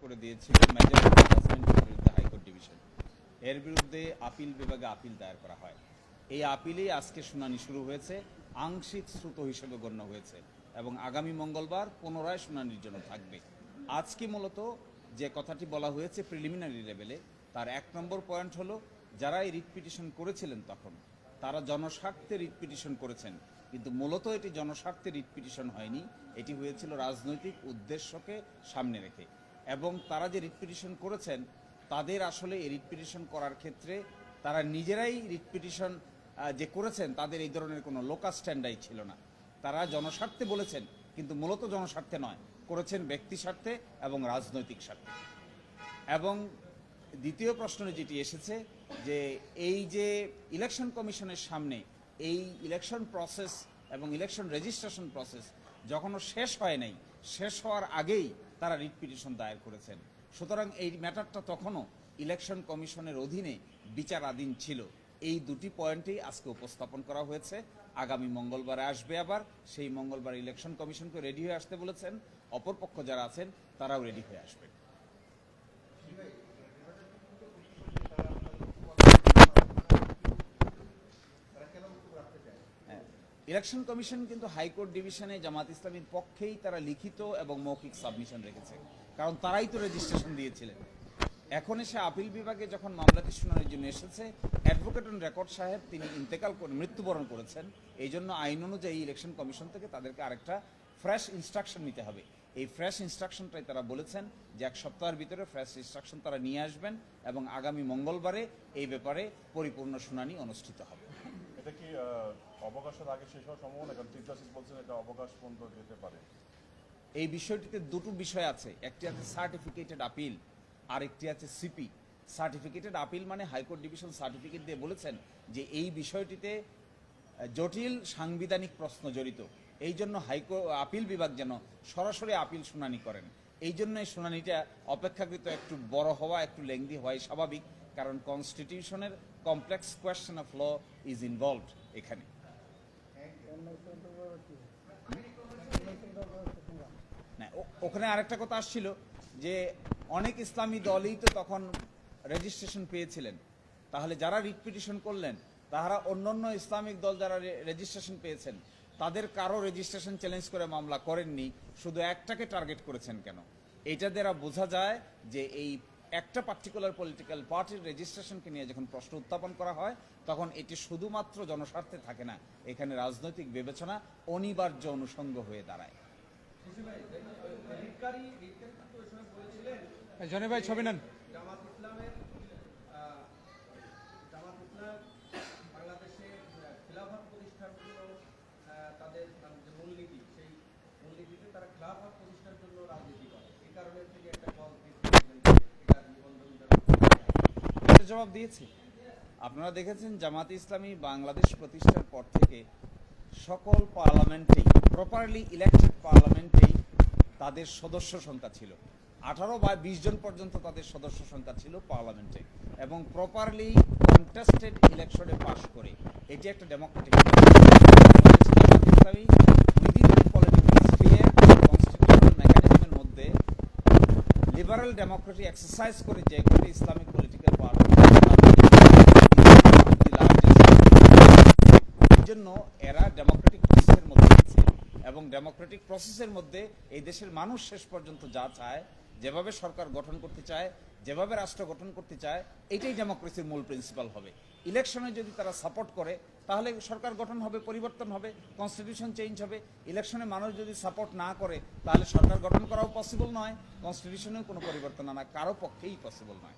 করে দিয়েছিল মেজর হাজবেন্ডের বিরুদ্ধে হাইকোর্ট ডিভিশন। এর বিরুদ্ধে আপিল বিভাগে আপিল দায়ের করা হয়। এই আপিলেই আজকে শুনানি শুরু হয়েছে, আংশিক শ্রুত হিসেবে গণ্য হয়েছে এবং আগামী মঙ্গলবার পুনরায় শুনানির জন্য থাকবে। আজকে মূলত যে কথাটি বলা হয়েছে প্রিলিমিনারি লেভেলে, তার 1 নম্বর পয়েন্ট হলো যারা এই রিট পিটিশন করেছিলেন তখন তারা জনস্বার্থে রিট পিটিশন করেছেন, কিন্তু মূলত এটি জনস্বার্থে রিট পিটিশন হয়নি, এটি হয়েছিল রাজনৈতিক উদ্দেশ্যকে সামনে রেখে। এবং তারা যে রিট পিটিশন করেছেন তাদের আসলে এই রিট পিটিশন করার ক্ষেত্রে তারা নিজেরাই রিট পিটিশন যে করেছেন তাদের এই ধরনের কোনো লোকাল স্ট্যান্ডাই ছিল না। তারা জনস্বার্থে বলেছেন, কিন্তু মূলত জনস্বার্থে নয়, করেছেন ব্যক্তি স্বার্থে এবং রাজনৈতিক স্বার্থে। এবং দ্বিতীয় প্রশ্নে যেটি এসেছে যে এই যে ইলেকশন কমিশনের সামনে এই ইলেকশন প্রসেস এবং ইলেকশন রেজিস্ট্রেশন প্রসেস যখনও শেষ হয় নাই, শেষ হওয়ার আগেই তারা রিট পিটিশন দায়ের করেছেন। সুতরাং এই ম্যাটারটা তখনও ইলেকশন কমিশনের অধীনে বিচারাধীন ছিল। এই দুটি পয়েন্টেই আজকে উপস্থাপন করা হয়েছে। আগামী মঙ্গলবারে আসবে, আবার সেই মঙ্গলবার ইলেকশন কমিশনকে রেডি হয়ে আসতে বলেছেন, অপরপক্ষ যারা আছেন তারাও রেডি হয়ে আসবে। ইলেকশন কমিশন কিন্তু হাইকোর্ট ডিভিশনে জামাত ইসলামীর পক্ষেই তারা লিখিত এবং মৌখিক সাবমিশন রেখেছে, কারণ তারাই তো রেজিস্ট্রেশন দিয়েছিলেন। এখন এসে আপিল বিভাগে যখন মামলাটি শুনানির জন্য এসেছে, অ্যাডভোকেট অন রেকর্ড সাহেব তিনি ইন্তেকাল করে মৃত্যুবরণ করেছেন, এই জন্য আইন অনুযায়ী ইলেকশন কমিশন থেকে তাদেরকে আরেকটা ফ্রেশ ইনস্ট্রাকশন নিতে হবে। এই ফ্রেশ ইনস্ট্রাকশনটাই তারা বলেছেন যে 1 সপ্তাহের ভিতরে ফ্রেশ ইনস্ট্রাকশন তারা নিয়ে আসবেন এবং আগামী মঙ্গলবারে এই ব্যাপারে পরিপূর্ণ শুনানি অনুষ্ঠিত হবে। এটা কি অবকাশের আগে শেষ হওয়ার সম্ভাবনা? কারণ চিফ জাস্টিস বলছেন এটা অবকাশ পর্যন্ত যেতে পারে। এই বিষয়টিতে দুটো বিষয় আছে, একটি আছে সার্টিফিকেটেড আপিল আর একটি আছে সিপি। সার্টিফিকেটেড আপিল মানে হাইকোর্ট ডিভিশন সার্টিফিকেট দিয়ে বলেছেন যে এই বিষয়টিতে জটিল সাংবিধানিক প্রশ্ন জড়িত, এই জন্য আপিল বিভাগ যেন সরাসরি আপিল শুনানি করেন। এই জন্য এই শুনানিটা অপেক্ষাকৃত একটু বড় হওয়া, একটু লেংদি হওয়াই স্বাভাবিক, কারণ কনস্টিটিউশনের complex question of law is involved এখানে। ওখানে আরেকটা কথা আসছিল যে অনেক ইসলামী দলই তো তখন রেজিস্ট্রেশন পেয়েছিলেন, তাহলে যারা রিট পিটিশন করলেন তারা অন্যান্য ইসলামিক দল যারা রেজিস্ট্রেশন পেয়েছেন তাদের কারো রেজিস্ট্রেশন চ্যালেঞ্জ করে মামলা করেননি, শুধু একটাকে টার্গেট করেছেন কেন? এটা দ্বারা বোঝা যায় যে এই একটা পার্টিকুলার পলিটিক্যাল পার্টির রেজিস্ট্রেশনকে নিয়ে যখন প্রশ্ন উত্থাপন করা হয় তখন এটি শুধুমাত্র জনস্বার্থে থাকে না, এখানে রাজনৈতিক বিবেচনা অনিবার্য অনুষঙ্গ হয়ে দাঁড়ায়। জনি ভাই ছবি নেন। জামাত ইসলাম বাংলাদেশে খিলাফত প্রতিষ্ঠার জন্য তাদের যে মূলনীতি, সেই মূলনীতিতে তারা খিলাফত প্রতিষ্ঠার জন্য রাজনীতি করে। এই কারণে থেকে একটা জবাব দিয়েছি। আপনারা দেখেছেন জামাত ইসলামী বাংলাদেশ প্রতিষ্ঠার পর থেকে সকল পার্লামেন্টেই, প্রপারলি ইলেক্টেড পার্লামেন্টেই তাদের সদস্য সংখ্যা ছিল 18 বা 20 জন পর্যন্ত তাদের সদস্য সংখ্যা ছিল পার্লামেন্টে, এবং প্রপারলি কন্টেস্টেড ইলেকশনে পাশ করে। এটি একটা democratic Jamaat Islami within the political sphere constitutional মেকানিজমের মধ্যে লিবারাল ডেমোক্রেসি এক্সারসাইজ করে যে কোনো ইসলামিক পলিটিক্যাল পার্টি জন্য এরা ডেমোক্রেটিক প্রসেসের মধ্যে আছে, এবং ডেমোক্রেটিক প্রসেসের মধ্যে এই দেশের মানুষ শেষ পর্যন্ত যা চায়, যেভাবে সরকার গঠন করতে চায়, যেভাবে রাষ্ট্র গঠন করতে চায়, এটাই ডেমোক্রেসির মূল প্রিন্সিপাল হবে। ইলেকশনে যদি তারা সাপোর্ট করে তাহলে সরকার গঠন হবে, পরিবর্তন হবে, কনস্টিটিউশন চেঞ্জ হবে। ইলেকশনে মানুষ যদি সাপোর্ট না করে তাহলে সরকার গঠন করাও পসিবল নয়, কনস্টিটিউশনেও কোনো পরিবর্তন আনা কারো পক্ষেই পসিবল নয়।